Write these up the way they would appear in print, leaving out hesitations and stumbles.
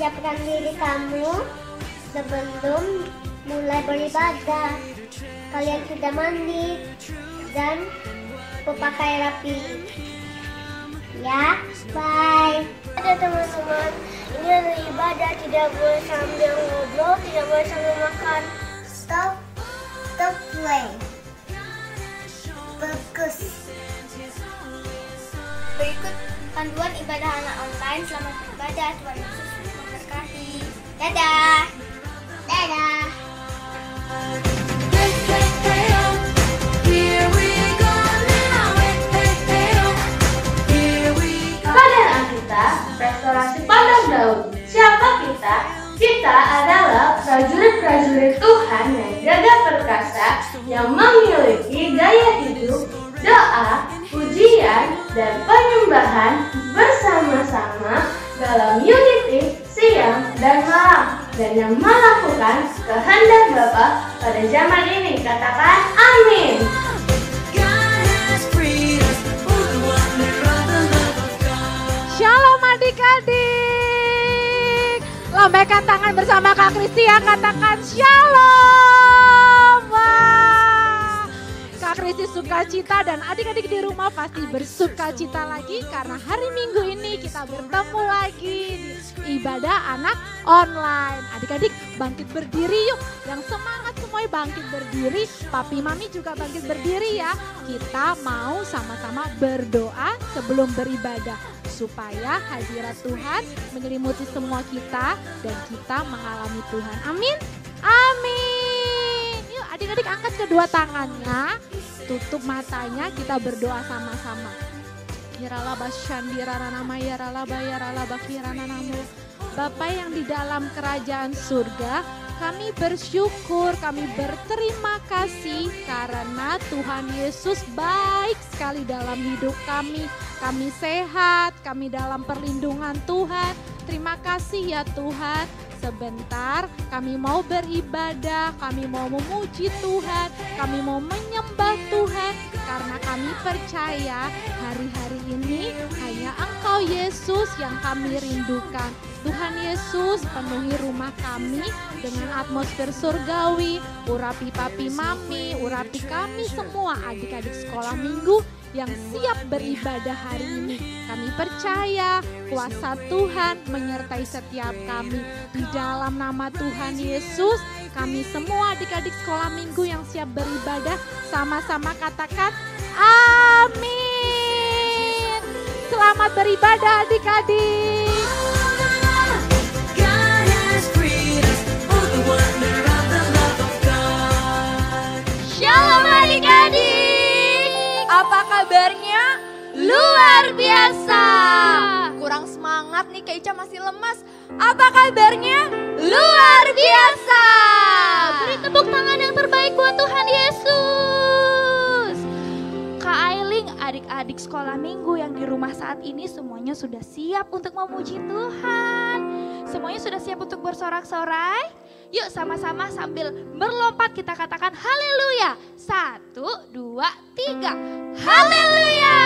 Persiapkan diri kamu sebelum mulai beribadah. Kalian sudah mandi dan berpakaian rapi. Ya, bye. Ada teman-teman, ini adalah ibadah, tidak boleh sambil ngobrol, tidak boleh sambil makan. Stop play. Fokus. Berikut panduan ibadah anak online. Selamat beribadah, Tuhan Yesus memberkati. Dadah. Dadah. Restorasi Padang Daun. Siapa kita? Kita adalah prajurit-prajurit Tuhan yang gagah perkasa yang memiliki gaya hidup, doa, pujian, dan penyembahan bersama-sama dalam unity siang dan malam, dan yang melakukan kehendak Bapa pada zaman ini. Katakan amin. Shalom adik-adik. Lambaikan tangan bersama Kak Kristia, katakan shalom. Wah, Kak Kristi sukacita dan adik-adik di rumah pasti bersukacita lagi karena hari Minggu ini kita bertemu lagi di ibadah anak online. Adik-adik bangkit berdiri yuk. Yang semangat semuanya bangkit berdiri. Papi mami juga bangkit berdiri ya. Kita mau sama-sama berdoa sebelum beribadah, supaya hadirat Tuhan menyelimuti semua kita dan kita mengalami Tuhan. Amin. Amin. Yuk adik-adik angkat kedua tangannya, tutup matanya, kita berdoa sama-sama. Yaralaba shandirara nama yaralaba yaralaba kirana namu. Bapa yang di dalam kerajaan surga, kami bersyukur, kami berterima kasih karena Tuhan Yesus baik sekali dalam hidup kami. Kami sehat, kami dalam perlindungan Tuhan. Terima kasih ya Tuhan. Sebentar kami mau beribadah, kami mau memuji Tuhan, kami mau menyembah Tuhan. Karena kami percaya hari-hari ini hanya Engkau Yesus yang kami rindukan. Tuhan Yesus penuhi rumah kami dengan atmosfer surgawi. Urapi papi mami, urapi kami semua adik-adik sekolah minggu yang siap beribadah hari ini. Kami percaya kuasa Tuhan menyertai setiap kami. Di dalam nama Tuhan Yesus, kami semua adik-adik sekolah minggu yang siap beribadah sama-sama katakan amin. Selamat beribadah adik-adik. Shalom adik-adik. Apa kabarnya? Luar biasa. Kurang semangat nih, Kak Ica masih lemas. Apa kabarnya? Luar biasa. Beri tepuk tangan yang terbaik buat Tuhan Yesus. Kak Ailing, adik-adik sekolah minggu yang di rumah saat ini semuanya sudah siap untuk memuji Tuhan. Semuanya sudah siap untuk bersorak-sorai? Yuk sama-sama sambil berlompat kita katakan haleluya. 1, 2, 3. Haleluya.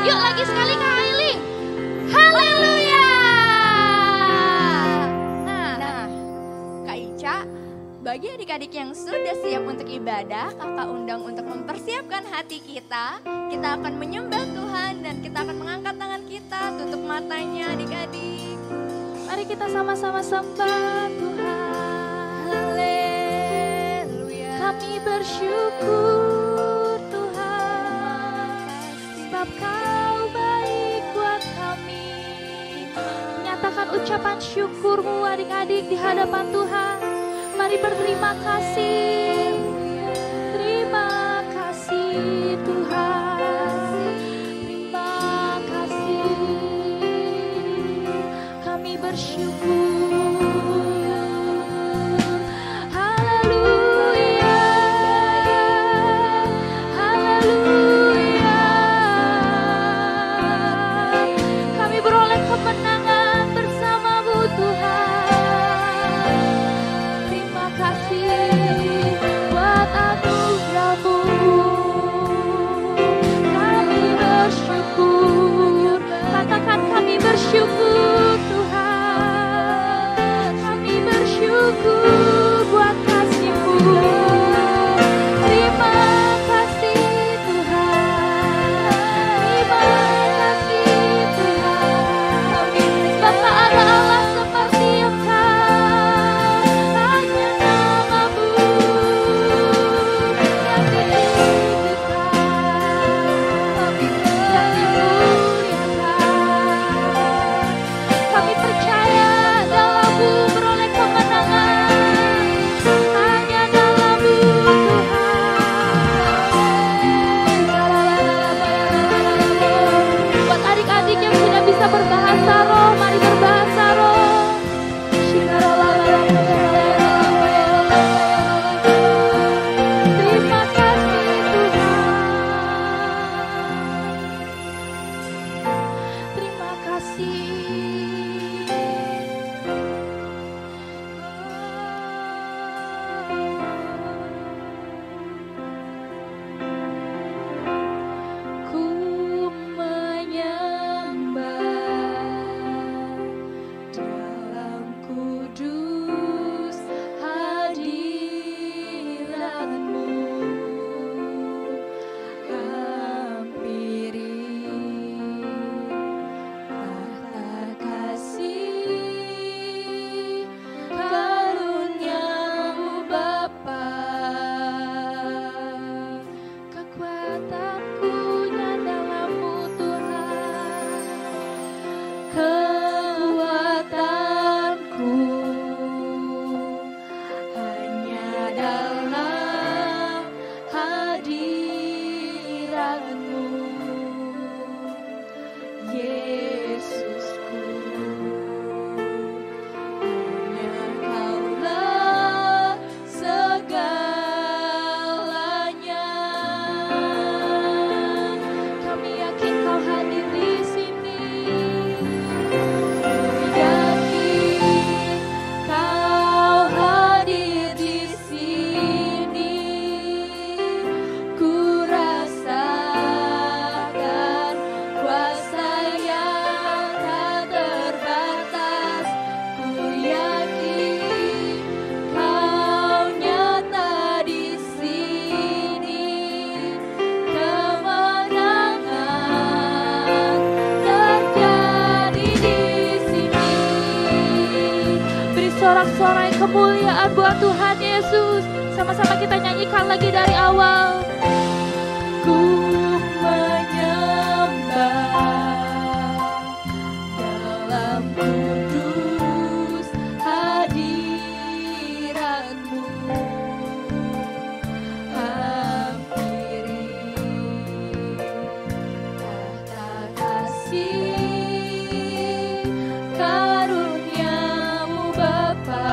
Yuk lagi sekali Kak Ailing. Haleluya. Nah, Kak Ica, bagi adik-adik yang sudah siap untuk ibadah, kakak undang untuk mempersiapkan hati kita. Kita akan menyembah Tuhan dan kita akan mengangkat tangan kita, tutup matanya adik-adik. Mari kita sama-sama sembah Tuhan. Haleluya. Kami bersyukur Tuhan, sebab Kau baik buat kami. Nyatakan ucapan syukurmu adik-adik di hadapan Tuhan. Mari berterima kasih. Terima kasih Tuhan. Terima kasih. Kami bersyukur. Bersyukur Tuhan. bisa berbahasa roh, mari berbahasa roh. Terima kasih Tuhan. Terima kasih. Sorak-sorai kemuliaan buat Tuhan Yesus. Sama-sama kita nyanyikan lagi dari awal. Ku menyembah dalam kudus hadirat-Mu. Hampiri tahta kasih karunia-Mu Bapa.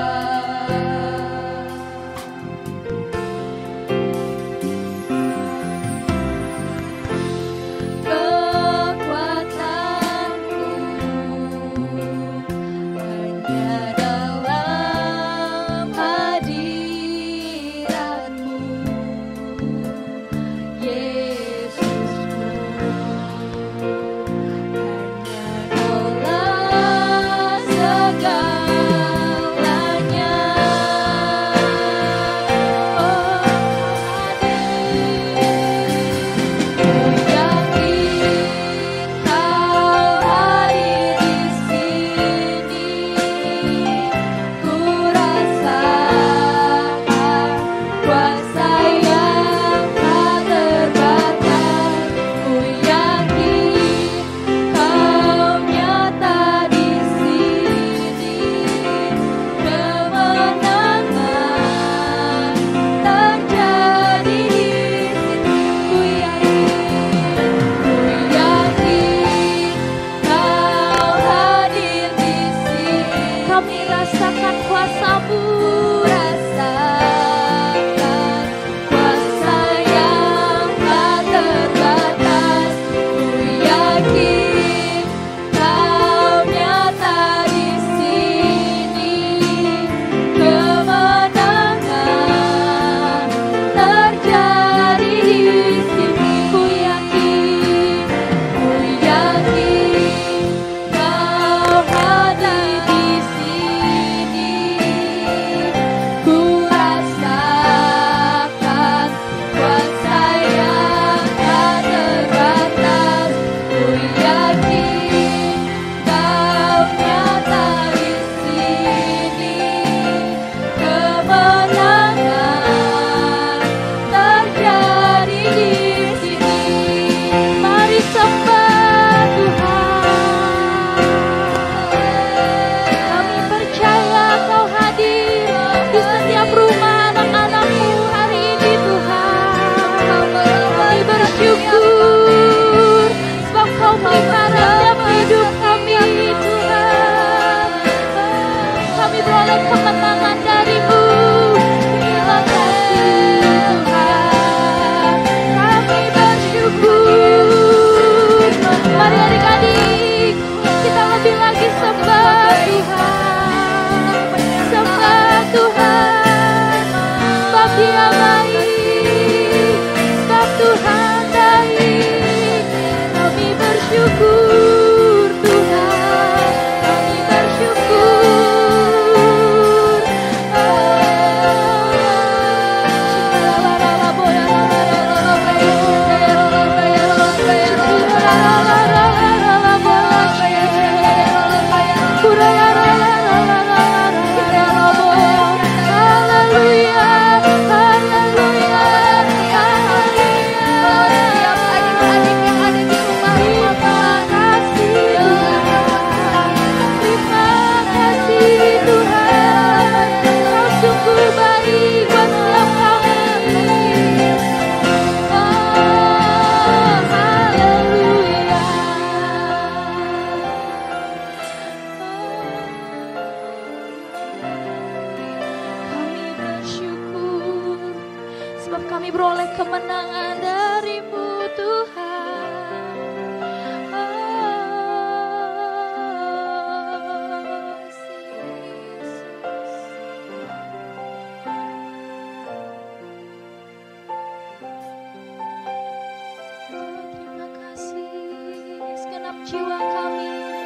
jiwa kami,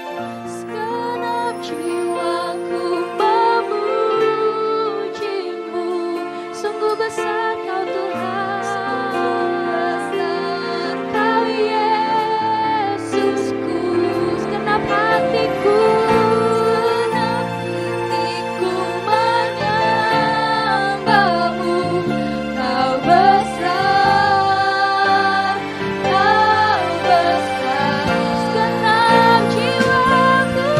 segenap jiwaku memuji-Mu. Sungguh besar Kau Tuhan, Kau Yesusku, segenap hatiku menyembah-Mu. Kau besar, Kau besar, segenap jiwaku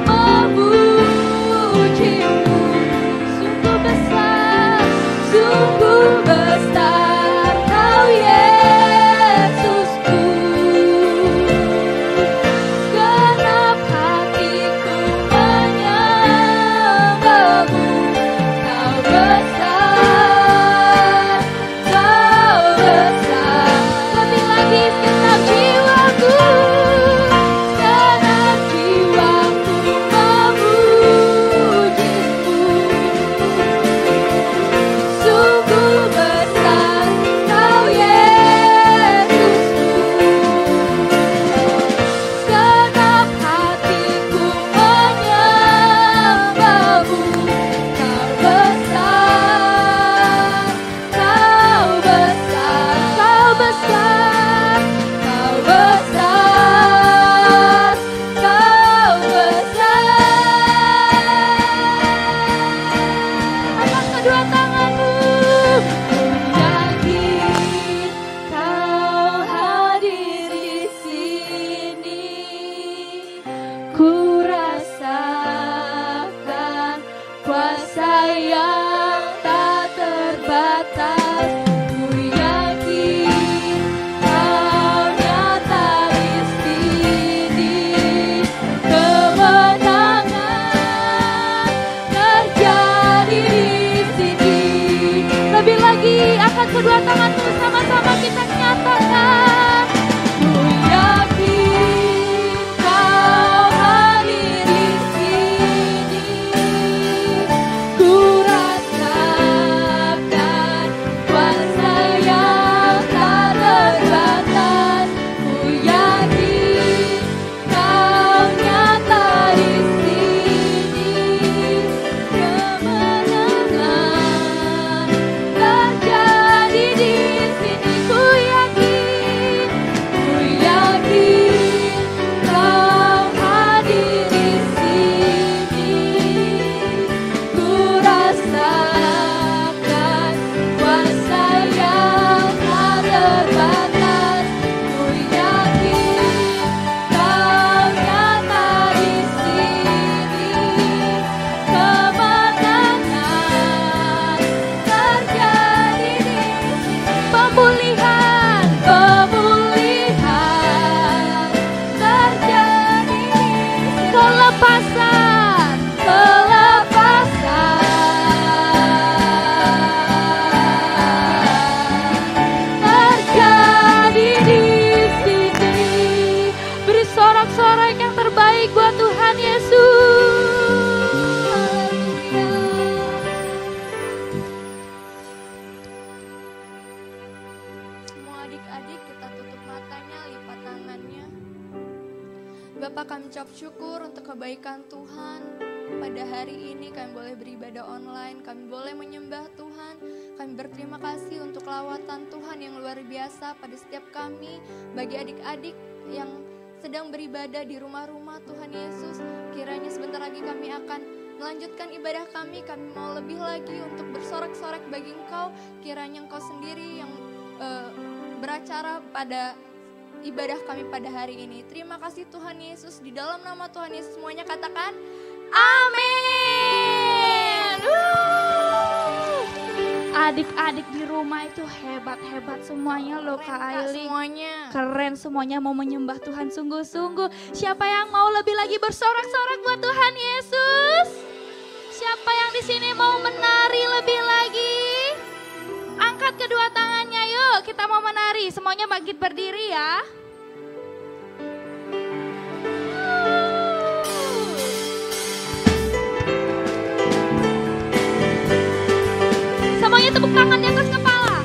memuji-Mu. Sungguh besar Kau Yesusku, segenap hatiku menyembah-Mu. Kau besar, Kau besar, lebih lagi segenap jiwaku memuji-Mu. Sungguh besar Kau Yesusku, segenap hatiku menyembah-Mu. Kau besar, Kau besar, Kau besar, Kau besar, Kau besar. Angkat kedua tanganmu, ku yakin Kau hadir di sini. Ku rasakan kuasa yang tak terbatas. Ku yakin Kau nyata di sini. Kemenangan terjadi di sini. Lebih lagi, angkat kedua tanganmu, sama-sama kita nyatakan. Ku yakin Kau hadir di sini. Ku rasakan kuasa yang tak terbatas. Ku yakin Kau nyata di sini. Kemenangan terjadi di sini. Ku yakin Kau hadir di sini. Ku rasakan kuasa yang tak terbatas. Ku yakin Kau nyata di sini. Kemenangan terjadi di sini. Pemulihan terjadi di sini. Kelepasan terjadi di sini. Beri sorak-sorak yang terbaik buat Tuhan Yesus. Semua adik-adik kita tutup matanya, lipat tangannya. Bapak, kami ucap syukur untuk kebaikan Tuhan. Pada hari ini kami boleh beribadah online, kami boleh menyembah Tuhan. Kami berterima kasih untuk lawatan Tuhan yang luar biasa pada setiap kami. Bagi adik-adik yang sedang beribadah di rumah-rumah Tuhan Yesus, kiranya sebentar lagi kami akan melanjutkan ibadah kami. Kami mau lebih lagi untuk bersorak-sorak bagi Engkau. Kiranya Engkau sendiri yang beracara pada ibadah kami pada hari ini. Terima kasih Tuhan Yesus. Di dalam nama Tuhan Yesus semuanya katakan amin. Adik-adik di rumah itu hebat-hebat semuanya loh Kak Aili. Semuanya. Keren semuanya mau menyembah Tuhan sungguh-sungguh. Siapa yang mau lebih lagi bersorak-sorak buat Tuhan Yesus? Siapa yang di sini mau menari lebih lagi? Angkat kedua tangannya yuk, kita mau menari. Semuanya bangkit berdiri ya. Semuanya tepuk tangan di atas kepala.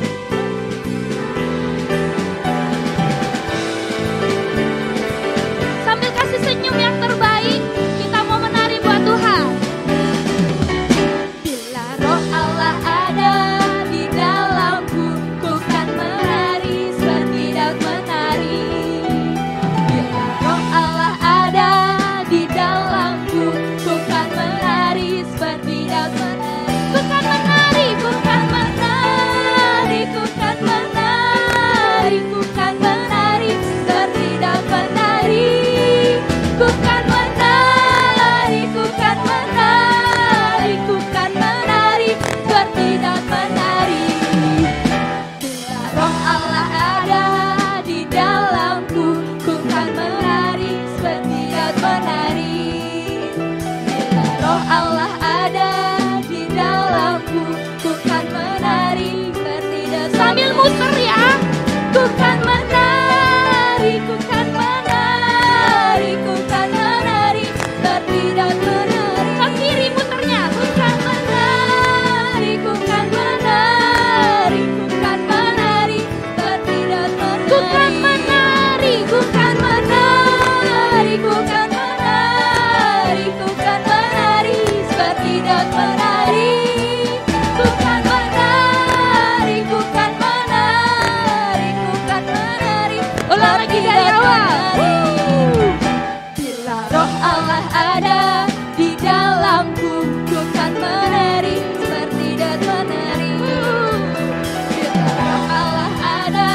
lagi dari awal. Bila roh Allah ada di dalamku, ku kan menari seperti daun menari. Bila roh Allah ada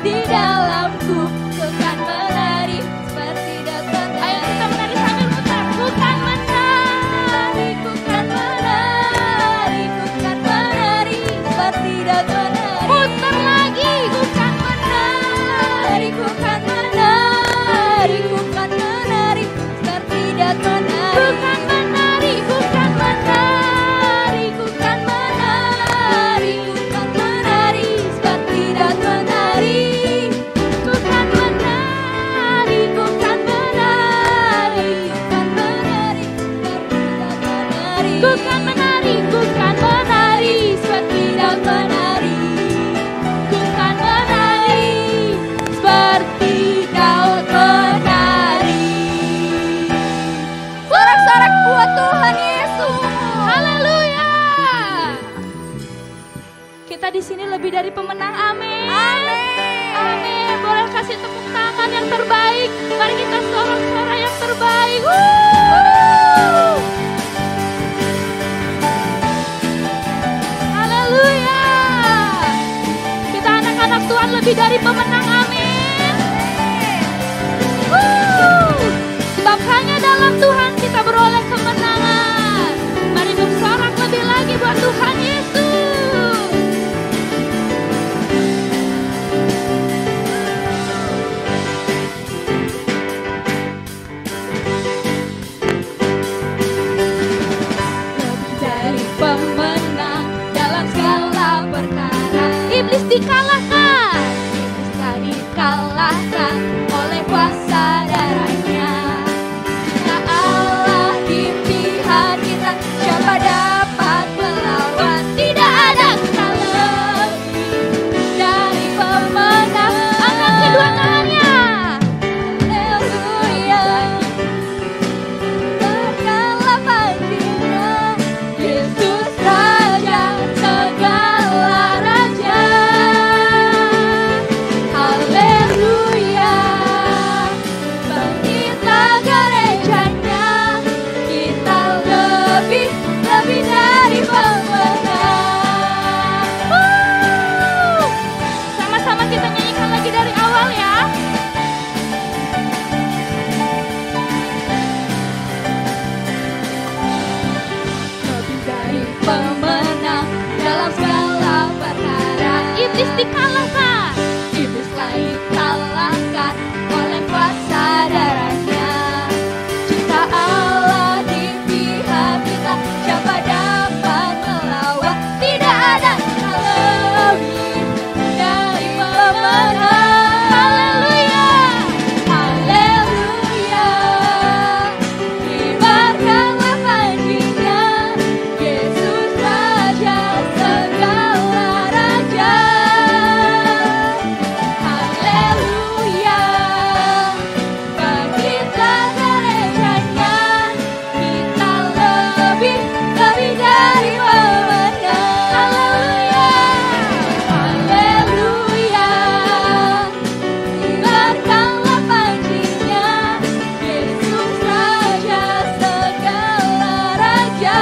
di dalamku, ku kan menari seperti daun menari. Ayo kita menari sambil muter. Ku kan menari, ku kan menari, ku kan menari seperti daun menari. Muter lagi. Ku kan menari, ku kan menari, ku kan menari seperti daun menari. Ku kan menari, ku kan menari, ku kan menari, ku kan menari seperti daun menari. Ku kan menari, ku kan menari, ku kan menari seperti daun menari. Ku kan menari, ku kan menari seperti daun menari. Ku kan menari seperti daun menari. Sorak-sorak buat Tuhan Yesus. Haleluya. Kita di sini lebih dari pemenang. Amin. Amin. Amin. Boleh kasih tepuk tangan yang terbaik. Mari kita sorak-sorak yang terbaik. Haleluya. Kita anak-anak Tuhan lebih dari pemenang. Amin. Sebab hanya dalam Tuhan kita beroleh kemenangan. Mari bersorak lebih lagi buat Tuhan Yesus. Lebih dari pemenang dalam segala perkara. Iblis dikalahkan. Iblis tak dikalahkan oleh kuasa darahnya. Jika Allah di pihak kita, siapa dapat melawan? Tidak ada kita lebih dari pemenang. Angkat kedua tangannya. Haleluya. Berkala paginya, Yesus Raja segala raja. Haleluya. Bangkitlah gerejanya, kita lebih dari pemenang. Sama-sama kita nyanyikan lagi dari awal ya. Lebih dari pemenang dalam segala perkara. Iblis dikalahkan. Iblis dikalahkan oleh kuasa darahnya. Jika Allah di pihak kita, siapa dapat melawan? Tidak ada kita lebih dari pemenang. Haleluya. Haleluya. Kibarkanlah paginya, Yesus Raja segala raja. Haleluya. Bangkitlah gerejanya, kita lebih dari pemenang. Haleluya. Haleluya. Kibarkanlah paginya, Yesus Raja segala raja.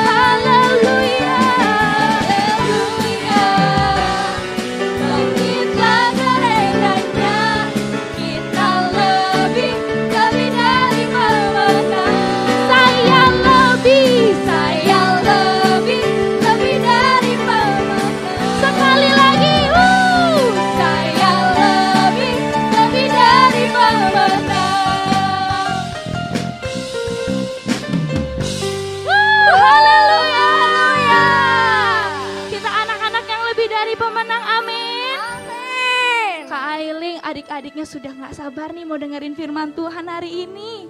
Haleluya. Haleluya. Bangkitlah gerejanya, kita lebih dari pemenang. Saya lebih dari pemenang. Sekali lagi, saya lebih dari pemenang. Haleluya. Kita anak-anak yang lebih dari pemenang. Amin. Amin. Kak Ailing, adik-adiknya sudah gak sabar nih mau dengerin firman Tuhan hari ini.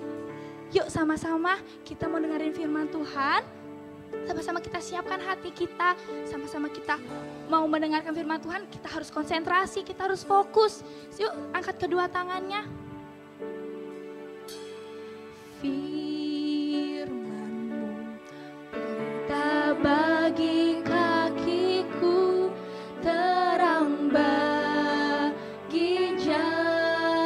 Yuk sama-sama kita mau dengerin firman Tuhan. Sama-sama kita siapkan hati kita. Sama-sama kita mau mendengarkan firman Tuhan. Kita harus konsentrasi, kita harus fokus. Yuk angkat kedua tangannya. Firman-Mu pelita bagi kakiku, terang bagi jalan.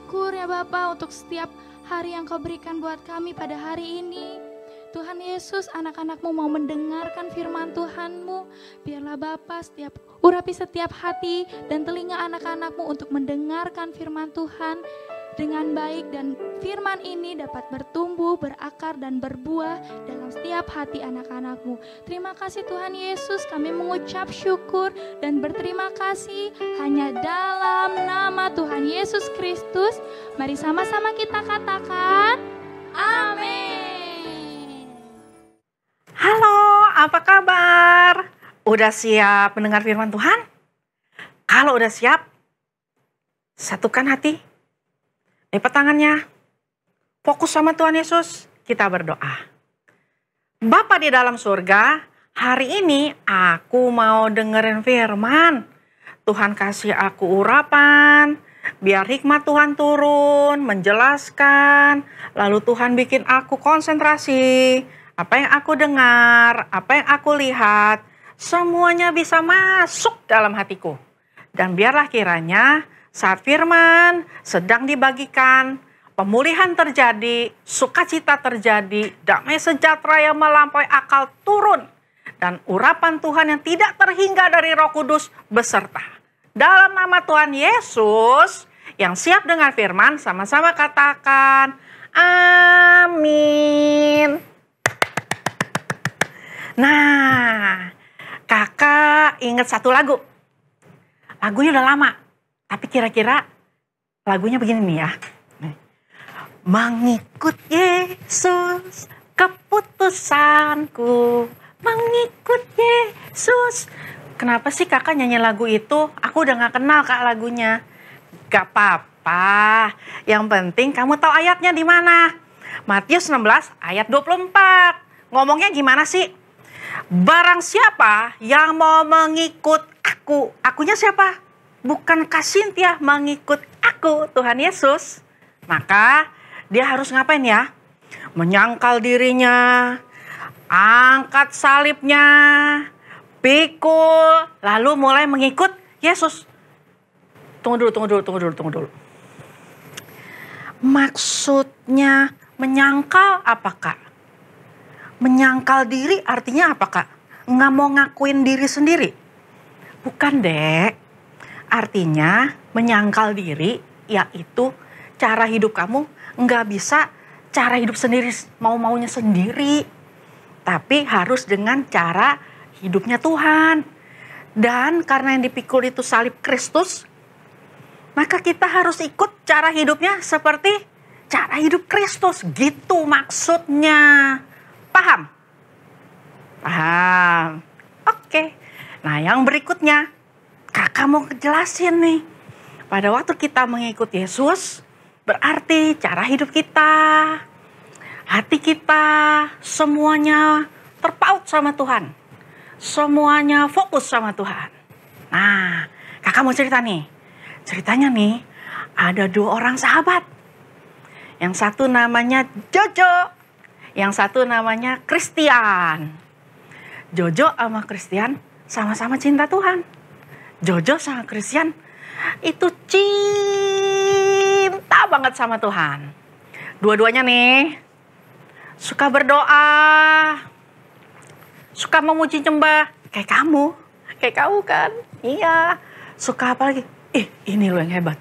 syukur ya Bapa untuk setiap hari yang Kau berikan buat kami pada hari ini. Tuhan Yesus, anak-anak-Mu mau mendengarkan firman Tuhan-Mu. Biarlah Bapa urapi setiap hati dan telinga anak-anak-Mu untuk mendengarkan firman Tuhan dengan baik, dan firman ini dapat bertumbuh, berakar, dan berbuah dalam setiap hati anak-anak-Mu. Terima kasih Tuhan Yesus, kami mengucap syukur dan berterima kasih hanya dalam nama Tuhan Yesus Kristus. Mari sama-sama kita katakan, amin. Halo, apa kabar? Udah siap mendengar firman Tuhan? Kalau udah siap, satukan hati. Lipat tangannya, fokus sama Tuhan Yesus, kita berdoa. Bapa di dalam surga, hari ini aku mau dengerin firman. Tuhan kasih aku urapan, biar hikmat Tuhan turun, menjelaskan. Lalu Tuhan bikin aku konsentrasi, apa yang aku dengar, apa yang aku lihat, semuanya bisa masuk dalam hatiku. Dan biarlah kiranya saat firman sedang dibagikan, pemulihan terjadi, sukacita terjadi, damai sejahtera yang melampaui akal turun, dan urapan Tuhan yang tidak terhingga dari Roh Kudus beserta. Dalam nama Tuhan Yesus, yang siap dengan firman, sama-sama katakan, amin. Nah, kakak ingat satu lagu. Lagunya udah lama. Tapi kira-kira lagunya begini nih ya. Mengikut Yesus, keputusanku. Mengikut Yesus. Kenapa sih kakak nyanyi lagu itu? Aku udah gak kenal kak lagunya. Gak apa-apa. Yang penting kamu tahu ayatnya di mana. Matius 16 ayat 24. Ngomongnya gimana sih? Barang siapa yang mau mengikut aku. Akunya siapa? Bukan Kasintia mengikut aku, Tuhan Yesus. Maka dia harus ngapain ya? Menyangkal dirinya, angkat salibnya, pikul, lalu mulai mengikut Yesus. Tunggu dulu. Maksudnya menyangkal apa kak? Menyangkal diri artinya apa kak? Nggak mau ngakuin diri sendiri? Bukan dek. Artinya menyangkal diri yaitu cara hidup kamu nggak bisa cara hidup sendiri, mau-maunya sendiri. Tapi harus dengan cara hidupnya Tuhan. Dan karena yang dipikul itu salib Kristus, maka kita harus ikut cara hidupnya seperti cara hidup Kristus. Gitu maksudnya. Paham? Paham. Oke. Nah yang berikutnya. Kakak mau jelasin nih, pada waktu kita mengikut Yesus, berarti cara hidup kita, hati kita, semuanya terpaut sama Tuhan. Semuanya fokus sama Tuhan. Nah, kakak mau cerita nih. Ceritanya nih, ada 2 orang sahabat. Yang satu namanya Jojo, yang satu namanya Christian. Jojo sama Christian sama-sama cinta Tuhan. Jojo sama Christian itu cinta banget sama Tuhan. Dua-duanya nih suka berdoa, suka memuji nyembah kayak kamu kan? Iya. Suka apa lagi? Ini loh yang hebat.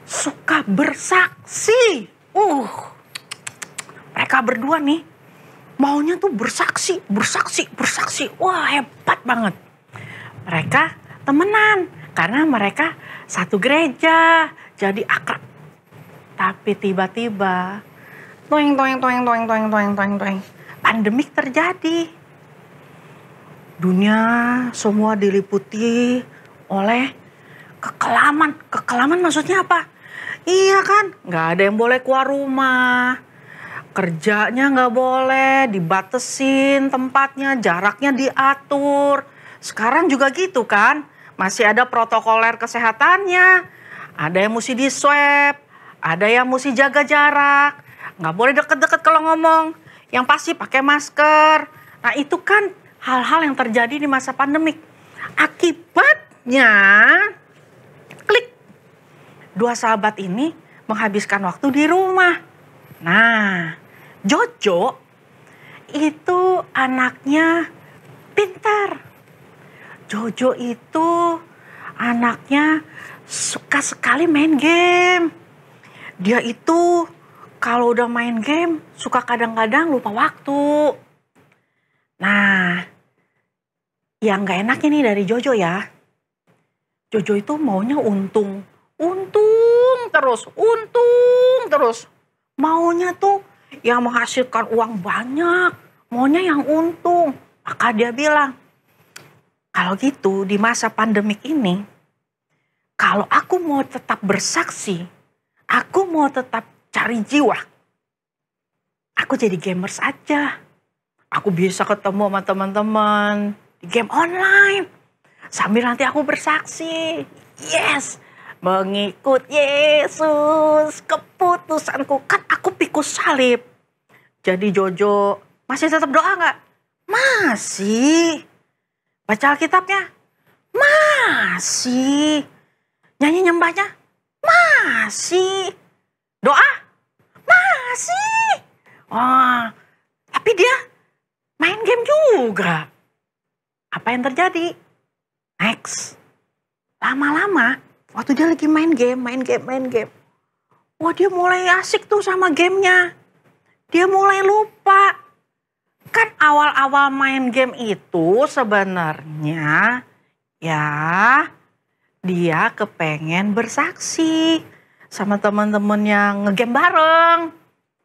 Suka bersaksi. Mereka berdua nih maunya tuh bersaksi. Wah, hebat banget. Mereka temenan karena mereka satu gereja, jadi akrab. Tapi tiba-tiba pandemik terjadi. Dunia semua diliputi oleh kekelaman. Kekelaman maksudnya apa? Iya kan, nggak ada yang boleh keluar rumah. Kerjanya nggak boleh, dibatesin tempatnya, jaraknya diatur. Sekarang juga gitu kan. Masih ada protokoler kesehatannya, ada yang mesti di swab, ada yang mesti jaga jarak, nggak boleh deket-deket kalau ngomong, yang pasti pakai masker. Nah itu kan hal-hal yang terjadi di masa pandemik. Akibatnya, klik, dua sahabat ini menghabiskan waktu di rumah. Nah, Jojo itu anaknya pintar. Jojo itu anaknya suka sekali main game. Dia itu kalau udah main game suka kadang-kadang lupa waktu. Nah, yang gak enaknya nih dari Jojo ya. Jojo itu maunya untung terus. Maunya tuh yang menghasilkan uang banyak, maunya yang untung. Maka dia bilang, kalau gitu di masa pandemik ini, kalau aku mau tetap bersaksi, aku mau tetap cari jiwa, aku jadi gamers aja. Aku bisa ketemu sama teman-teman di game online. Sambil nanti aku bersaksi. Yes, mengikut Yesus, keputusanku. Kan aku pikul salib. Jadi Jojo masih tetap doa nggak? Masih. Baca Alkitabnya? Masih. Nyanyi nyembahnya? Masih. Doa? Masih. Wah, tapi dia main game juga. Apa yang terjadi? Next. Lama-lama, waktu dia lagi main game. Wah, dia mulai asik tuh sama gamenya. Dia mulai lupa. Kan awal-awal main game itu sebenarnya ya dia kepengen bersaksi sama teman-teman yang ngegame bareng.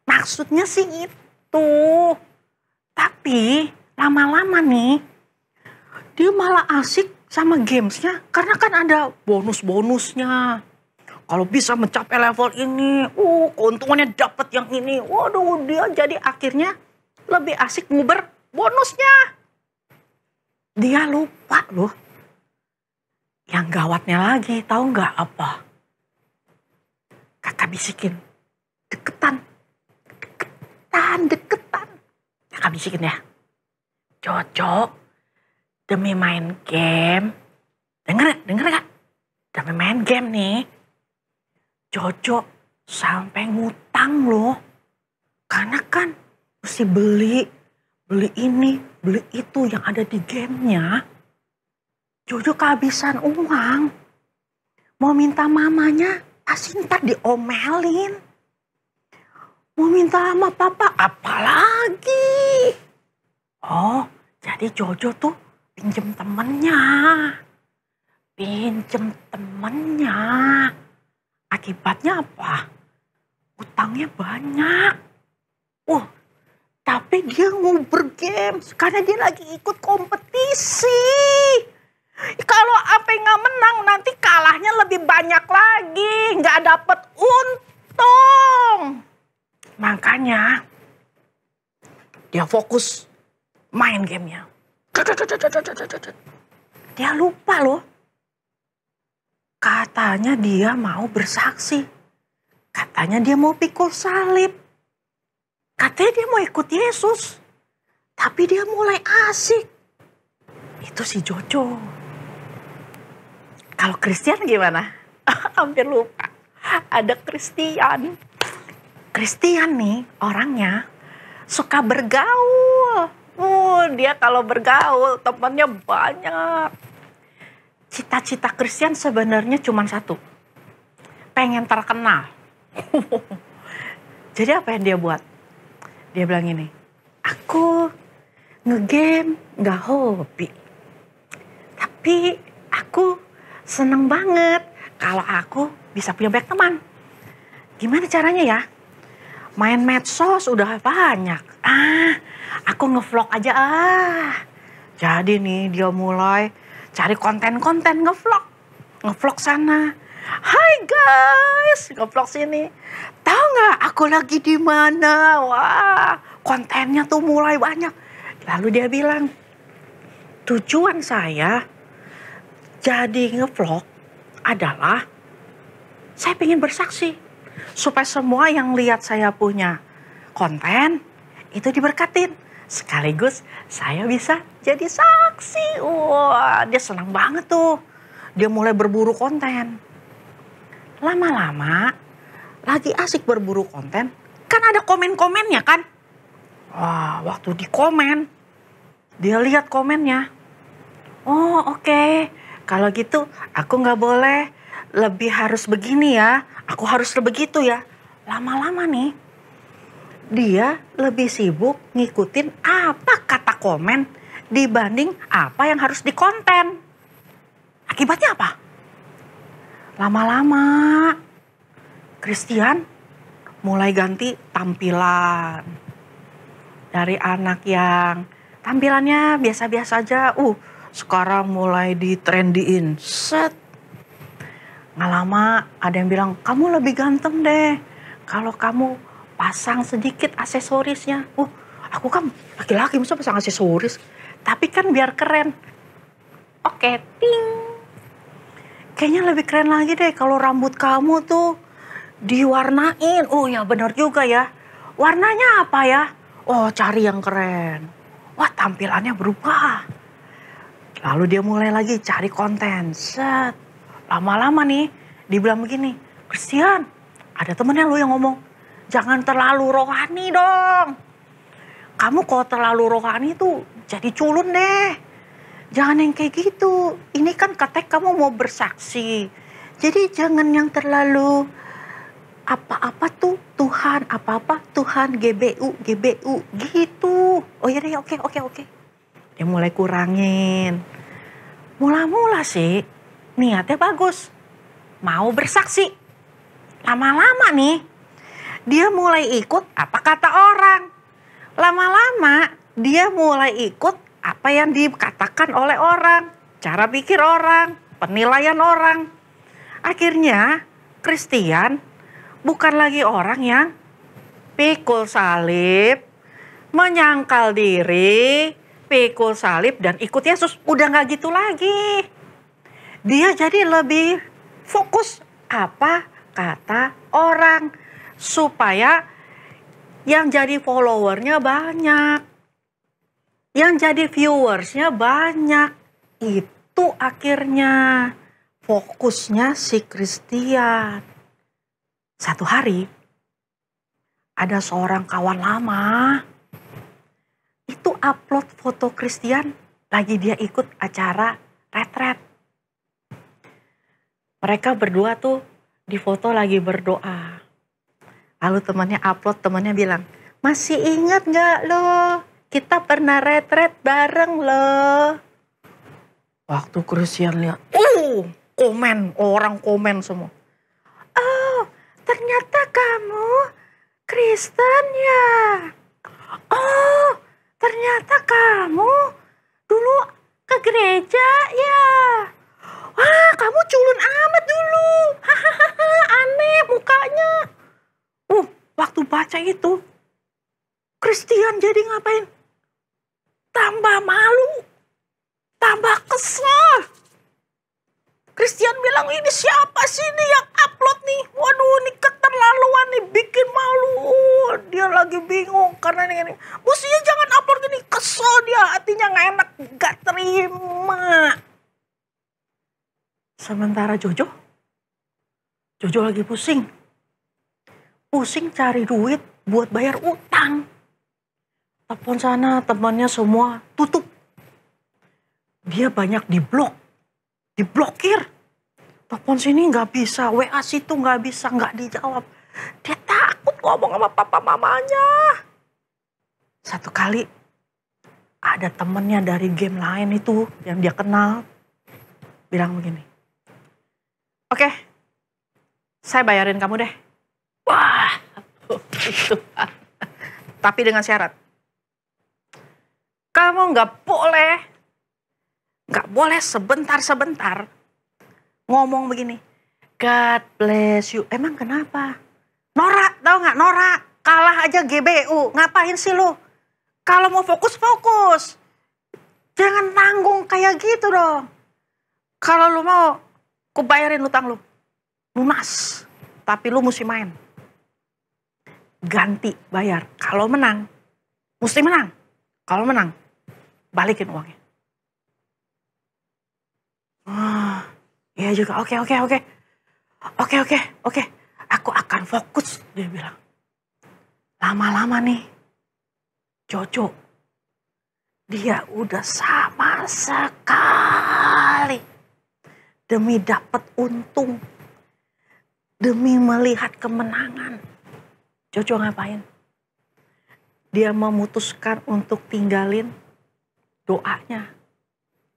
Maksudnya sih itu. Tapi lama-lama nih dia malah asik sama gamesnya karena kan ada bonus-bonusnya. Kalau bisa mencapai level ini, keuntungannya dapat yang ini. Waduh, dia jadi akhirnya lebih asik nguber bonusnya. Dia lupa loh. Yang gawatnya lagi, tahu nggak apa? Kakak bisikin, deketan. Kakak bisikin ya. Jojo, demi main game. Denger gak? Demi main game nih. Jojo sampai ngutang loh. Karena kan mesti beli ini, beli itu yang ada di gamenya. Jojo kehabisan uang. Mau minta mamanya, pasti ntar diomelin. Mau minta sama papa, apalagi. Oh, jadi Jojo tuh pinjem temennya. Akibatnya apa? Utangnya banyak. Tapi dia nguber games karena dia lagi ikut kompetisi. Kalau apa nggak menang nanti kalahnya lebih banyak lagi, nggak dapet untung. Makanya dia fokus main gamenya. Dia lupa loh. Katanya dia mau bersaksi. Katanya dia mau pikul salib. Katanya dia mau ikut Yesus. Tapi dia mulai asik. Itu si Jojo. Kalau Christian gimana? Hampir lupa. Ada Christian. Christian nih orangnya suka bergaul. Dia kalau bergaul temannya banyak. Cita-cita Christian sebenarnya cuma satu. Pengen terkenal. Jadi apa yang dia buat? Dia bilang ini, aku ngegame gak hobi. Tapi aku seneng banget kalau aku bisa punya banyak teman. Gimana caranya ya? Main medsos udah banyak. Aku ngevlog aja Jadi nih dia mulai cari konten-konten ngevlog sana. Hai guys, ngevlog sini. Tahu nggak aku lagi di mana? Wah, kontennya tuh mulai banyak. Lalu dia bilang, tujuan saya jadi ngevlog adalah saya pengen bersaksi supaya semua yang lihat saya punya konten itu diberkatin. Sekaligus saya bisa jadi saksi. Wah, dia senang banget tuh. Dia mulai berburu konten. Lama-lama lagi asik berburu konten, kan ada komen-komennya kan. Wah, waktu di komen, dia lihat komennya. Oh oke, kalau gitu aku nggak boleh lebih harus begini ya, aku harus begitu ya. Lama-lama nih, dia lebih sibuk ngikutin apa kata komen dibanding apa yang harus dikonten. Akibatnya apa? Lama-lama, Christian mulai ganti tampilan. Dari anak yang tampilannya biasa-biasa aja, sekarang mulai ditrendiin. Set. Nggak lama ada yang bilang, kamu lebih ganteng deh kalau kamu pasang sedikit aksesorisnya. Aku kan laki-laki, masa pasang aksesoris? Tapi kan biar keren. Oke, ting. Kayaknya lebih keren lagi deh kalau rambut kamu tuh diwarnain. Oh ya benar juga ya. Warnanya apa ya? Oh cari yang keren. Wah tampilannya berubah. Lalu dia mulai lagi cari konten. Set. Lama-lama nih dibilang begini. Christian, ada temennya lu yang ngomong. Jangan terlalu rohani dong. Kamu kalau terlalu rohani tuh jadi culun deh. Jangan yang kayak gitu. Ini kan katanya kamu mau bersaksi. Jadi jangan yang terlalu apa-apa tuh Tuhan, apa-apa Tuhan, GBU gitu. Oh iya deh, oke. Dia mulai kurangin. Mula-mula sih niatnya bagus. Mau bersaksi. Lama-lama nih dia mulai ikut apa kata orang. Lama-lama dia mulai ikut apa yang dikatakan oleh orang. Cara pikir orang, penilaian orang. Akhirnya Christian bukan lagi orang yang pikul salib, menyangkal diri, pikul salib dan ikut Yesus. Udah gak gitu lagi. Dia jadi lebih fokus apa kata orang. Supaya yang jadi followernya banyak. Yang jadi viewersnya banyak. Itu akhirnya fokusnya si Christian. Satu hari, ada seorang kawan lama, itu upload foto Christian, lagi dia ikut acara retret. Mereka berdua tuh di foto lagi berdoa. Lalu temannya upload, temannya bilang, masih ingat gak lo? Kita pernah retret bareng lo. Waktu Christian lihat, komen, orang komen semua. Ternyata kamu Kristen ya. Oh, ternyata kamu dulu ke gereja ya. Wah, kamu culun amat dulu. Hahaha, aneh mukanya. Waktu baca itu, Christian jadi ngapain? Tambah malu, tambah kesel. Christian bilang, ini siapa sih ini yang upload nih? Waduh, ini keterlaluan nih, bikin malu. Dia lagi bingung karena ini. Mestinya jangan upload gini, kesel dia, hatinya gak enak, gak terima. Sementara Jojo lagi pusing. Pusing cari duit buat bayar utang. Telepon sana, temannya semua tutup. Dia banyak diblokir. Telepon sini nggak bisa, WA situ nggak bisa, nggak dijawab. Dia takut ngomong sama papa mamanya. Satu kali ada temennya dari game lain itu yang dia kenal. Bilang begini, oke, saya bayarin kamu deh. Wah, tapi dengan syarat. Kamu nggak boleh sebentar-sebentar ngomong begini, God bless you. Emang kenapa? Norak, tau gak? Norak, kalah aja GBU. Ngapain sih lu? Kalau mau fokus. Jangan tanggung kayak gitu dong. Kalau lu mau, ku bayarin utang lu. Lunas. Tapi lu mesti main. Ganti bayar. Kalau menang, mesti menang. Kalau menang, balikin uangnya. Iya juga, oke. Oke, aku akan fokus, dia bilang. Lama-lama nih, Jojo, dia udah sama sekali demi dapat untung, demi melihat kemenangan. Jojo ngapain? Dia memutuskan untuk tinggalin doanya.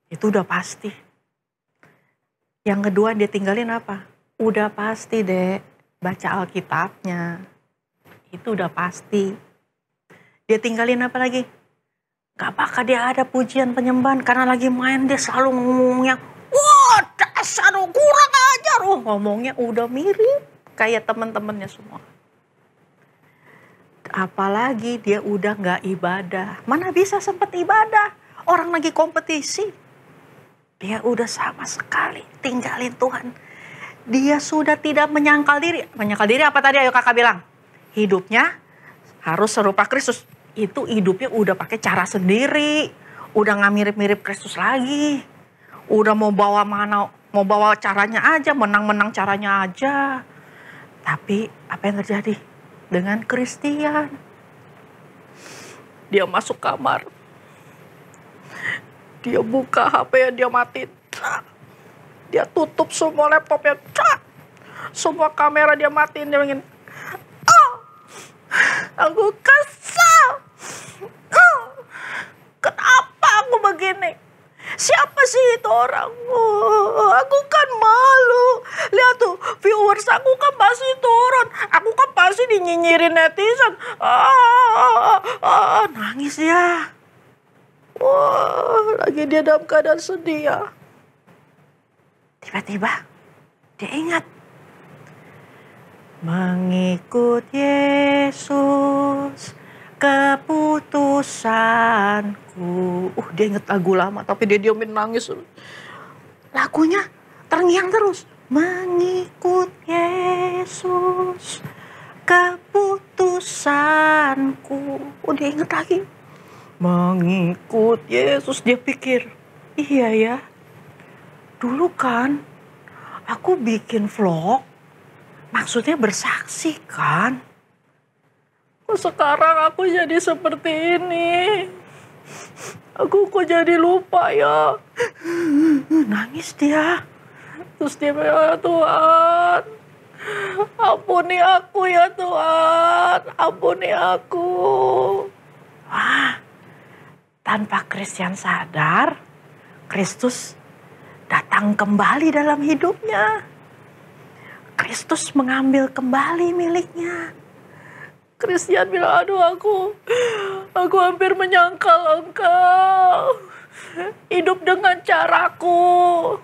Itu udah pasti. Yang kedua dia tinggalin apa? Udah pasti deh, baca Alkitabnya. Itu udah pasti. Dia tinggalin apa lagi? Gak bakal dia ada pujian penyembahan. Karena lagi main dia selalu ngomongnya, wah dasar kurang ajar. Ngomongnya udah mirip kayak teman-temannya semua. Apalagi dia udah gak ibadah. Mana bisa sempat ibadah? Orang lagi kompetisi. Dia udah sama sekali tinggalin Tuhan. Dia sudah tidak menyangkal diri. Menyangkal diri apa tadi? Ayo kakak bilang. Hidupnya harus serupa Kristus. Itu hidupnya udah pakai cara sendiri. Udah gak mirip-mirip Kristus lagi. Udah mau bawa mana, mau bawa caranya aja, menang-menang caranya aja. Tapi apa yang terjadi dengan Kristian? Dia masuk kamar. Dia buka HP-nya, dia matiin. Dia tutup semua laptopnya. Semua kamera dia matiin. Dia ingin, aku kesal. Kenapa aku begini? Siapa sih itu orang? Aku kan malu. Lihat tuh, viewers aku kan pasti turun. Aku kan pasti dinyinyirin netizen. Nangis dia. Wah, lagi dia dalam keadaan sedih ya. Tiba-tiba dia ingat. Mengikut Yesus keputusanku. Dia ingat lagu lama tapi dia diamin nangis. Lagunya terngiang terus. Mengikut Yesus keputusanku. Dia ingat lagi. Mengikut Yesus. Dia pikir, iya ya. Dulu kan aku bikin vlog, maksudnya bersaksi kan. Kok sekarang aku jadi seperti ini? Aku kok jadi lupa ya? Nangis dia. Terus dia bilang, ya Tuhan, ampuni aku ya Tuhan, ampuni aku. Wah, tanpa Kristian sadar, Kristus datang kembali dalam hidupnya. Kristus mengambil kembali miliknya. Kristian bilang, aduh aku hampir menyangkal Engkau. Hidup dengan caraku.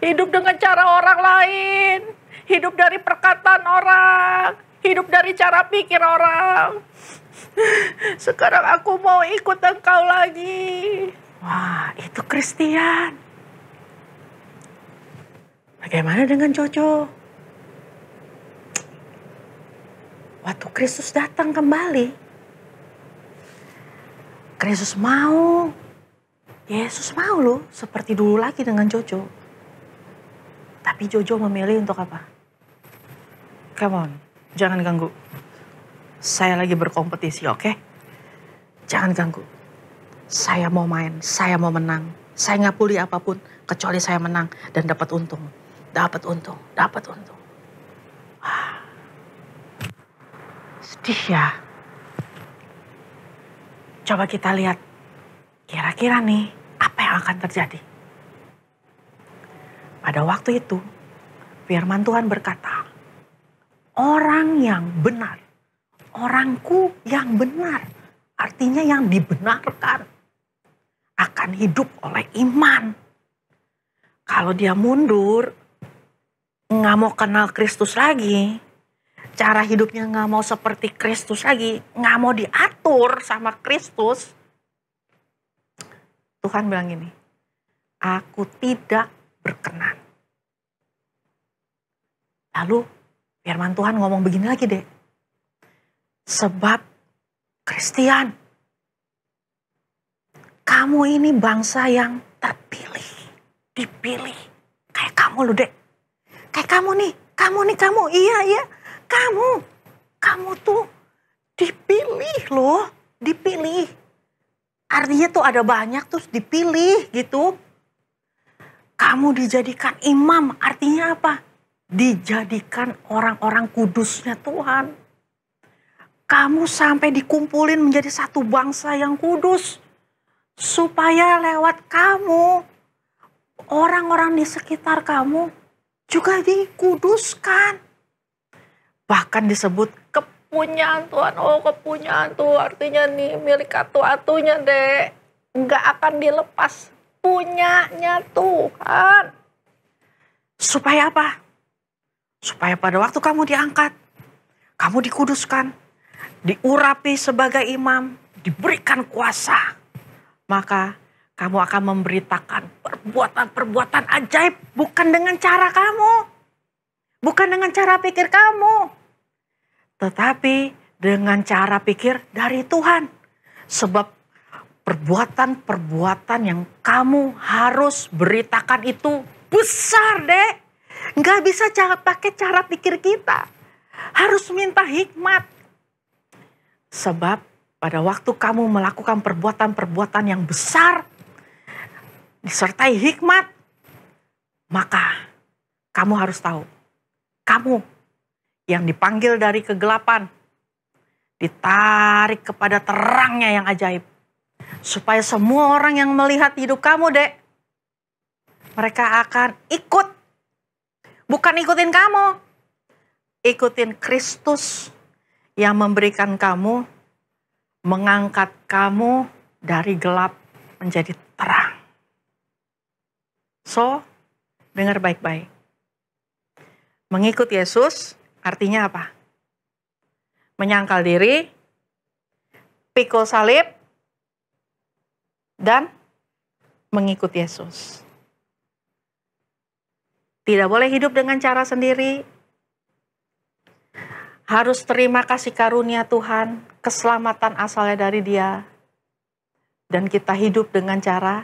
Hidup dengan cara orang lain. Hidup dari perkataan orang. Hidup dari cara pikir orang. Sekarang aku mau ikut Engkau lagi. Wah, itu Kristian. Bagaimana dengan Jojo? Waktu Kristus datang kembali, Kristus mau, Yesus mau loh seperti dulu lagi dengan Jojo. Tapi Jojo memilih untuk apa? Come on, jangan ganggu. Saya lagi berkompetisi, oke? Jangan ganggu. Saya mau main, saya mau menang. Saya nggak peduli apapun kecuali saya menang dan dapat untung. Dapat untung. Wah. Sedih ya. Coba kita lihat kira-kira nih apa yang akan terjadi. Pada waktu itu firman Tuhan berkata, orang yang benar, orangku yang benar, artinya yang dibenarkan, akan hidup oleh iman. Kalau dia mundur, nggak mau kenal Kristus lagi, cara hidupnya nggak mau seperti Kristus lagi, nggak mau diatur sama Kristus, Tuhan bilang gini, aku tidak berkenan. Lalu firman Tuhan ngomong begini lagi deh, sebab Kristian, kamu ini bangsa yang terpilih, dipilih, kayak kamu loh dek, kayak kamu nih, kamu, iya, kamu tuh dipilih loh, dipilih. Artinya tuh ada banyak terus dipilih gitu. Kamu dijadikan imam, artinya apa? Dijadikan orang-orang kudusnya Tuhan. Kamu sampai dikumpulin menjadi satu bangsa yang kudus. Supaya lewat kamu, orang-orang di sekitar kamu juga dikuduskan. Bahkan disebut kepunyaan Tuhan. Oh, kepunyaan tuh artinya nih milik atu-atunya deh. Nggak akan dilepas. Punyanya Tuhan. Supaya apa? Supaya pada waktu kamu diangkat, kamu dikuduskan, diurapi sebagai imam, diberikan kuasa. Maka kamu akan memberitakan perbuatan-perbuatan ajaib bukan dengan cara kamu. Bukan dengan cara pikir kamu. Tetapi dengan cara pikir dari Tuhan. Sebab perbuatan-perbuatan yang kamu harus beritakan itu besar deh. Nggak bisa pakai cara pikir kita. Harus minta hikmat. Sebab pada waktu kamu melakukan perbuatan-perbuatan yang besar, disertai hikmat, maka kamu harus tahu, kamu yang dipanggil dari kegelapan, ditarik kepada terangnya yang ajaib. Supaya semua orang yang melihat hidup kamu, dek, mereka akan ikut. Bukan ikutin kamu, ikutin Kristus yang memberikan kamu, mengangkat kamu dari gelap menjadi terang. So, dengar baik-baik. Mengikut Yesus artinya apa? Menyangkal diri, pikul salib, dan mengikut Yesus. Tidak boleh hidup dengan cara sendiri. Harus terima kasih karunia Tuhan, keselamatan asalnya dari Dia. Dan kita hidup dengan cara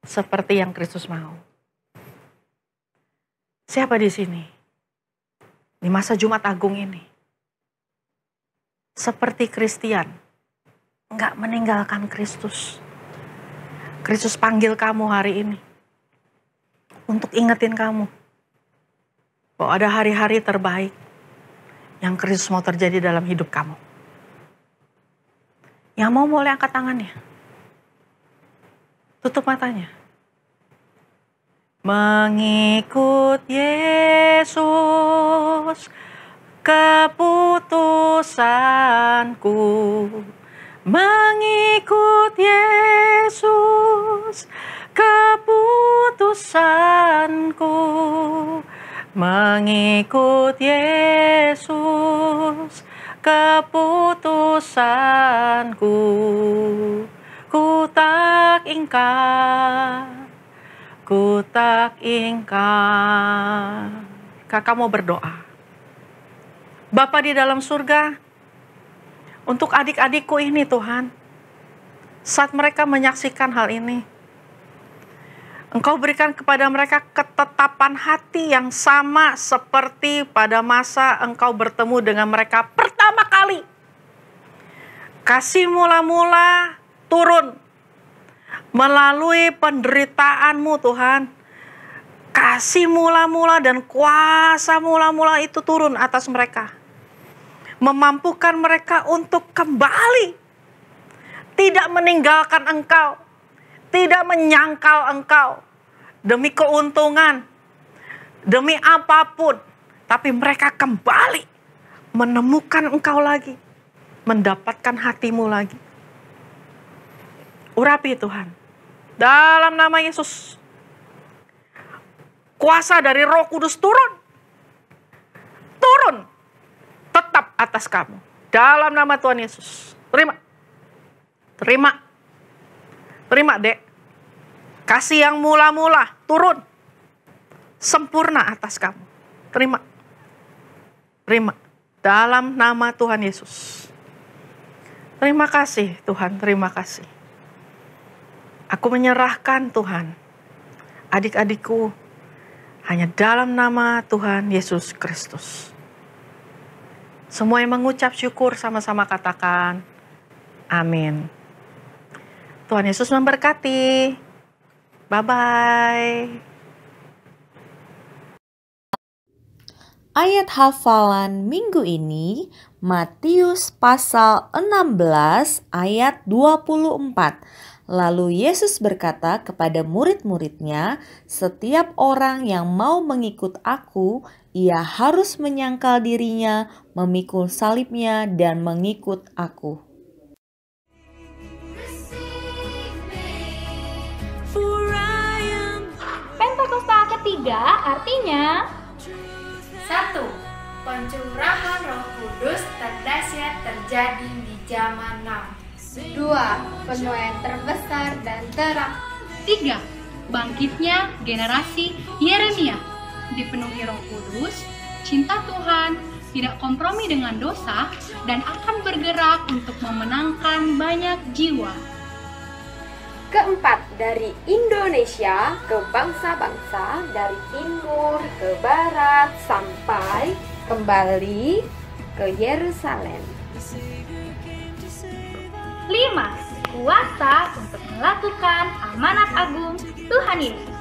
seperti yang Kristus mau. Siapa di sini? Di masa Jumat Agung ini. Seperti Kristian, enggak meninggalkan Kristus. Kristus panggil kamu hari ini. Untuk ingetin kamu. Bahwa ada hari-hari terbaik yang Kristus mau terjadi dalam hidup kamu. Yang mau boleh angkat tangannya. Tutup matanya. Mengikut Yesus, keputusanku. Mengikut Yesus, keputusanku. Mengikut Yesus, keputusanku. Ku tak ingkar, ku tak ingkar. Kakak mau berdoa. Bapa di dalam surga, untuk adik-adikku ini Tuhan, saat mereka menyaksikan hal ini, Engkau berikan kepada mereka ketetapan hati yang sama seperti pada masa Engkau bertemu dengan mereka pertama kali. Kasih mula-mula turun melalui penderitaan-Mu Tuhan. Kasih mula-mula dan kuasa mula-mula itu turun atas mereka. Memampukan mereka untuk kembali. Tidak meninggalkan Engkau. Tidak menyangkal Engkau demi keuntungan, demi apapun. Tapi mereka kembali menemukan Engkau lagi, mendapatkan hati-Mu lagi. Urapi Tuhan, dalam nama Yesus, kuasa dari Roh Kudus turun, tetap atas kamu. Dalam nama Tuhan Yesus, terima, dek. Kasih yang mula-mula turun. Sempurna atas kamu. Terima. Dalam nama Tuhan Yesus. Terima kasih Tuhan, terima kasih. Aku menyerahkan Tuhan. Adik-adikku Hanya dalam nama Tuhan Yesus Kristus. Semua yang mengucap syukur sama-sama katakan amin. Tuhan Yesus memberkati. Bye-bye. Ayat hafalan minggu ini Matius pasal 16 ayat 24. Lalu Yesus berkata kepada murid-muridnya, "Setiap orang yang mau mengikut aku, ia harus menyangkal dirinya, memikul salibnya dan mengikut aku." Pentakosta ketiga artinya 1. Pencurahan Roh Kudus terdahsyat terjadi di zaman now. 2. Penuaian terbesar dan terang. 3. Bangkitnya generasi Yeremia, dipenuhi Roh Kudus, cinta Tuhan, tidak kompromi dengan dosa, dan akan bergerak untuk memenangkan banyak jiwa. Keempat, dari Indonesia ke bangsa-bangsa, dari timur ke barat, sampai kembali ke Yerusalem. 5. Kuasa untuk melakukan amanat agung Tuhan Yesus.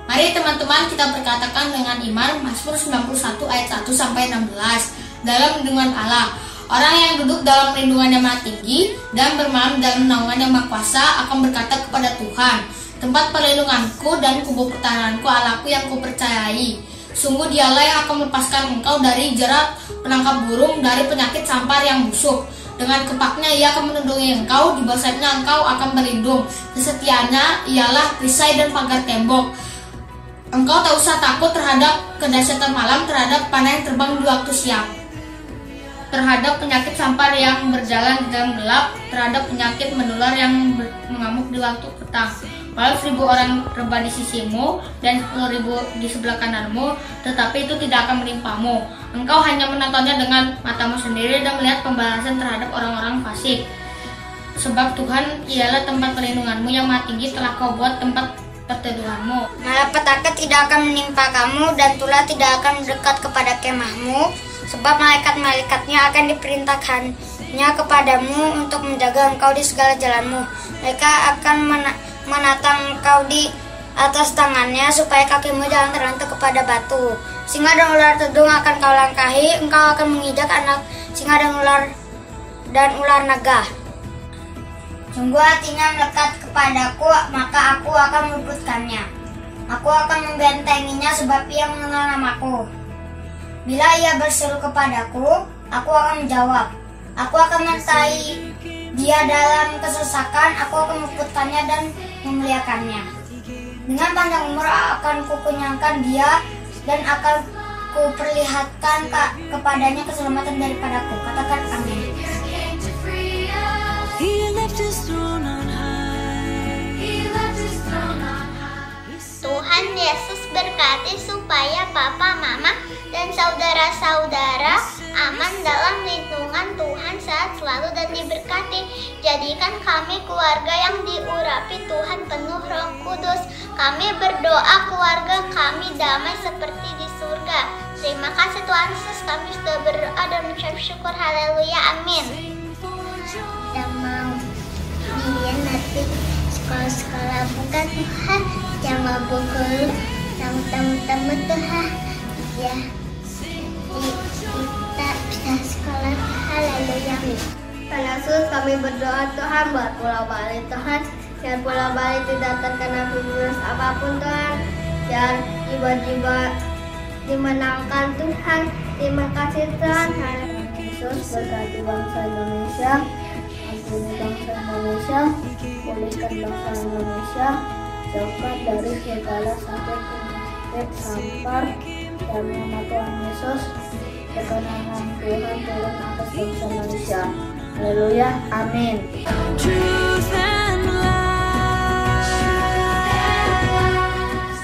Mari teman-teman kita berkatakan dengan iman Mazmur 91 ayat 1 sampai 16. Dalam lindungan Allah, orang yang duduk dalam lindungan yang maha tinggi dan bermalam dalam naungan yang maha kuasa akan berkata kepada Tuhan, tempat perlindunganku dan kubu pertahananku, Allahku yang kupercayai. Sungguh dialah yang akan melepaskan engkau dari jerat penangkap burung, dari penyakit sampar yang busuk. Dengan kepaknya ia akan melindungi engkau, di bawah sayapnya engkau akan berlindung. Kesetiaannya ialah perisai dan pagar tembok. Engkau tak usah takut terhadap kedahsyatan malam, terhadap panah yang terbang di waktu siang, terhadap penyakit sampar yang berjalan di dalam gelap, terhadap penyakit menular yang mengamuk di waktu petang. Walau 1000 orang rebah di sisimu dan 10.000 di sebelah kananmu, tetapi itu tidak akan menimpamu. Engkau hanya menontonnya dengan matamu sendiri dan melihat pembalasan terhadap orang-orang fasik. Sebab Tuhan ialah tempat perlindunganmu, yang maha tinggi telah kau buat tempat perteduhanmu. Malapetaka tidak akan menimpa kamu dan tulah tidak akan mendekat kepada kemahmu, sebab malaikat-malaikatnya akan diperintahkannya kepadamu untuk menjaga engkau di segala jalanmu. Mereka akan menatang engkau di atas tangannya supaya kakimu jangan terlantar kepada batu. Singa dan ular tedung akan kau langkahi, engkau akan menginjak anak singa dan ular naga. Sungguh hatinya melekat kepadaku, maka aku akan meluputkannya. Aku akan membentenginya sebab ia mengenal namaku. Bila ia berseru kepadaku, aku akan menjawab. Aku akan menyertai dia dalam kesesakan, aku akan meluputkannya dan memuliakannya. Dengan panjang umur akan kukenyangkan dia dan akan kuperlihatkan kepadanya keselamatan daripadaku. Katakan amin. Tuhan Yesus berkati supaya papa, mama, dan saudara-saudara aman dalam lindungan Tuhan saat selalu dan diberkati. Jadikan kami keluarga yang diurapi Tuhan penuh Roh Kudus. Kami berdoa keluarga kami damai seperti di surga. Terima kasih Tuhan Yesus, kami sudah berdoa dan mengucap syukur. Haleluya, amin. Kita mau dia nanti sekolah-sekolah buka Tuhan, sama buku sama teman-teman Tuhan, ya kita bisa sekolah. Haleluya, amin. Tuhan Yesus, kami berdoa Tuhan buat Pulau Bali Tuhan, biar Pulau Bali tidak terkena virus apapun Tuhan, biar jiwa-jiwa dimenangkan Tuhan. Terima kasih Tuhan. Yesus, berkati bangsa Indonesia, ampuni bangsa Indonesia, pulihkan bangsa Indonesia, jauhkan dari segala sakit penyakit sampar, dan nama Tuhan Yesus, ketenangan Tuhan turun atas bangsa Indonesia. Haleluya, amin.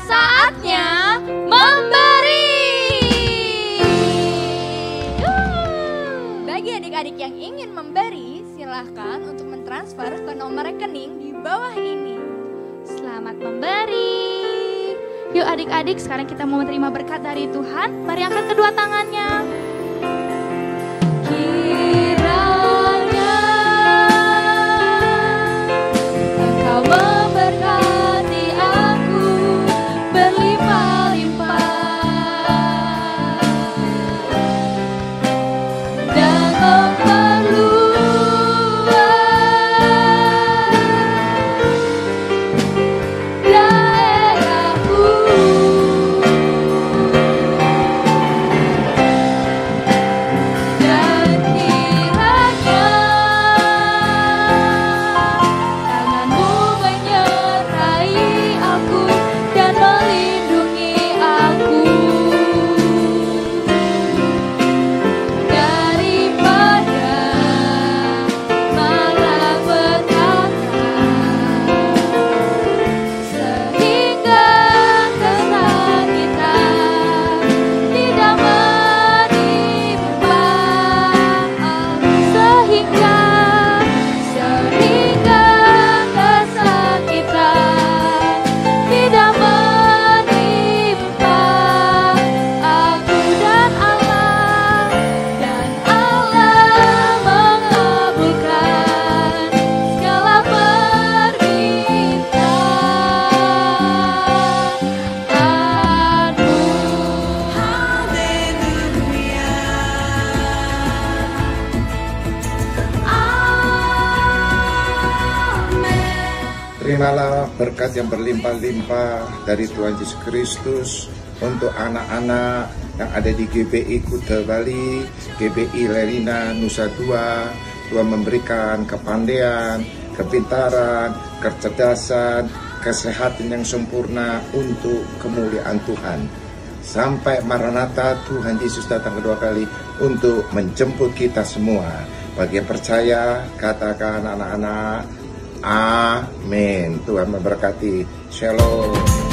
Saatnya memberi. Bagi adik-adik yang ingin memberi, silakan dipersilahkan untuk mentransfer ke nomor rekening di bawah ini. Selamat memberi. Yuk adik-adik, sekarang kita mau menerima berkat dari Tuhan. Mari angkat kedua tangannya. Kiranya Engkau memberkati aku berlimpah-limpah dan Terimalah berkat yang berlimpah-limpah dari Tuhan Yesus Kristus untuk anak-anak yang ada di GBI Kuta Bali, GBI Lerina Nusa Dua. Tuhan memberikan kepandaian, kepintaran, kecerdasan, kesehatan yang sempurna untuk kemuliaan Tuhan. Sampai Maranatha, Tuhan Yesus datang kedua kali untuk menjemput kita semua. Bagi yang percaya, katakan anak-anak, amin. Tuhan memberkati. Shalom.